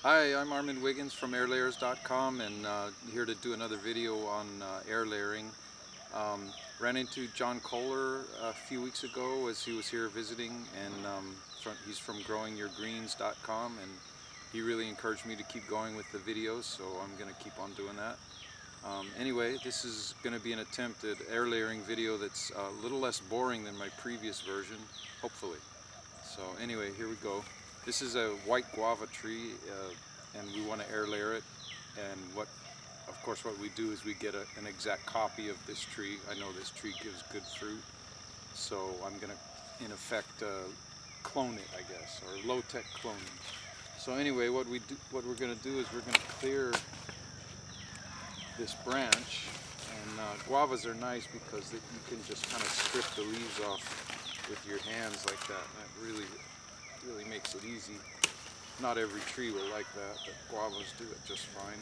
Hi, I'm Armin Wiggins from airlayers.com and here to do another video on air layering. Ran into John Kohler a few weeks ago as he was here visiting, and he's from growingyourgreens.com, and he really encouraged me to keep going with the videos, so I'm going to keep on doing that. Anyway, this is going to be an attempt at air layering video that's a little less boring than my previous version, hopefully. So anyway, here we go. This is a white guava tree, and we want to air layer it. And of course, what we do is we get an exact copy of this tree. I know this tree gives good fruit, so I'm going to, in effect, clone it, I guess, or low-tech cloning. So anyway, what we're going to do is we're going to clear this branch. And guavas are nice because you can just kind of strip the leaves off with your hands like that. And that really makes it easy. Not every tree will like that, but guavas do it just fine.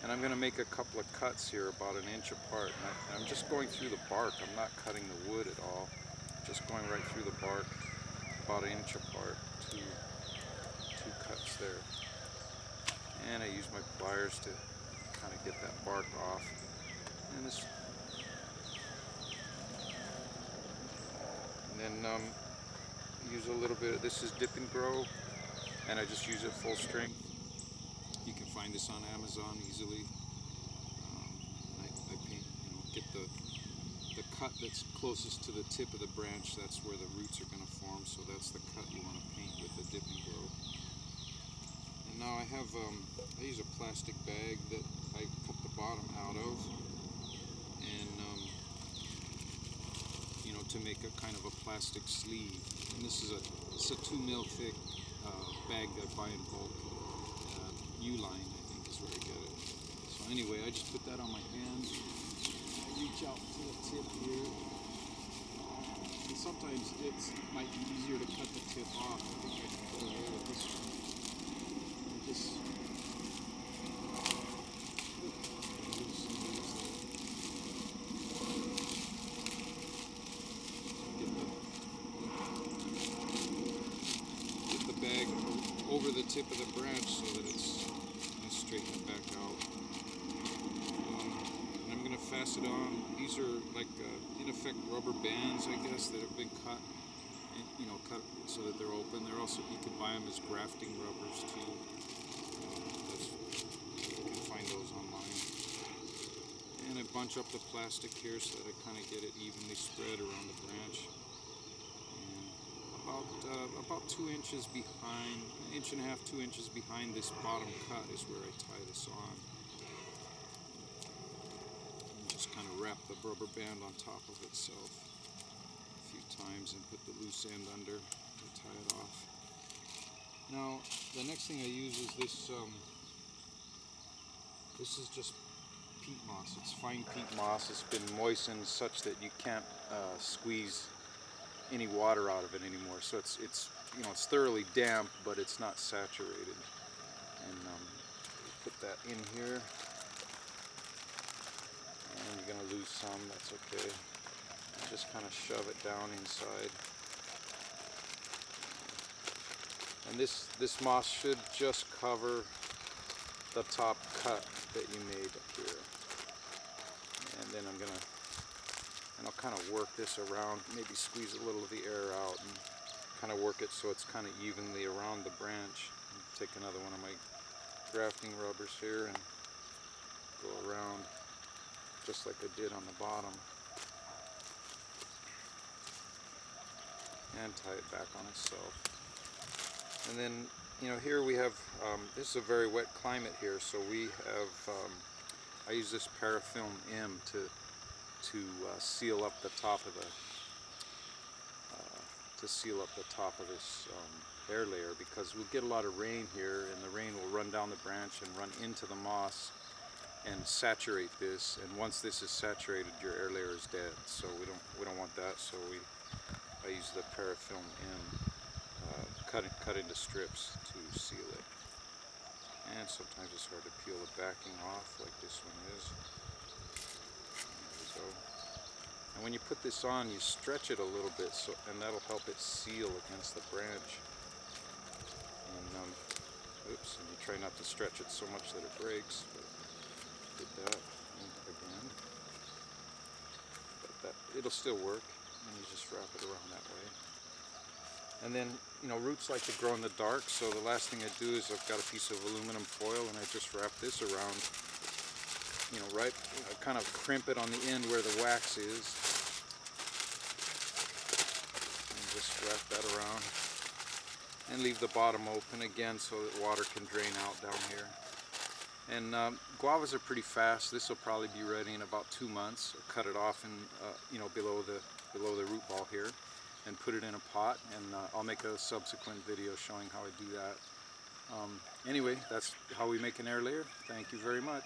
And I'm going to make a couple of cuts here about 1 inch apart. And I'm just going through the bark. I'm not cutting the wood at all. Just going right through the bark about 1 inch apart. Two cuts there. And I use my pliers to kind of get that bark off. And then use a little bit of, this is Dip and Grow, and I just use it full strength. You can find this on Amazon easily. I paint, get the cut that's closest to the tip of the branch. That's where the roots are going to form, so that's the cut you want to paint with the Dip and Grow. And now I have, I use a plastic bag that I cut the bottom out of, and to make a kind of a plastic sleeve. And this is it's a 2 mil thick bag that I buy in bulk. U-line, I think, is where I get it. So anyway, I just put that on my hands. I reach out to the tip here. And sometimes it might be easier to cut the tip off. I think I can get away with this one. Over the tip of the branch so that I straighten it back out. And I'm going to fasten on. These are like in effect rubber bands, I guess, that have been cut, and, cut so that they're open. They're also, you can buy them as grafting rubbers too. You can find those online. And I bunch up the plastic here so that I kind of get it evenly spread around the branch. About 2 inches behind, 1.5 inches, 2 inches behind this bottom cut is where I tie this on. And just kind of wrap the rubber band on top of itself a few times and put the loose end under to tie it off. Now, the next thing I use is this. This is just peat moss. It's fine peat moss. It's been moistened such that you can't squeeze any water out of it anymore, so it's thoroughly damp, but it's not saturated. And put that in here, and you're going to lose some, that's okay. And just kind of shove it down inside. And this moss should just cover the top cut that you made up here. And then I'll kind of work this around, maybe squeeze a little of the air out and kind of work it so it's kind of evenly around the branch. Take another one of my grafting rubbers here and go around just like I did on the bottom. And tie it back on itself. And then, here we have, this is a very wet climate here, so we have, I use this parafilm M to seal up the top of this air layer, because we'll get a lot of rain here, and the rain will run down the branch and run into the moss and saturate this. And once this is saturated, your air layer is dead. So we don't want that. So I use the parafilm M, cut into strips to seal it. And sometimes it's hard to peel the backing off, like this one is. So, and when you put this on, you stretch it a little bit, and that'll help it seal against the branch. And oops, and you try not to stretch it so much that it breaks. But did that again. But it'll still work, and you just wrap it around that way. And then, you know, roots like to grow in the dark, so the last thing I do is I've got a piece of aluminum foil and I just wrap this around, you know, right, kind of crimp it on the end where the wax is. And just wrap that around. And leave the bottom open again so that water can drain out down here. And guavas are pretty fast. This will probably be ready in about 2 months. I'll cut it off and you know, below the root ball here, and put it in a pot, and I'll make a subsequent video showing how I do that. Anyway, that's how we make an air layer. Thank you very much.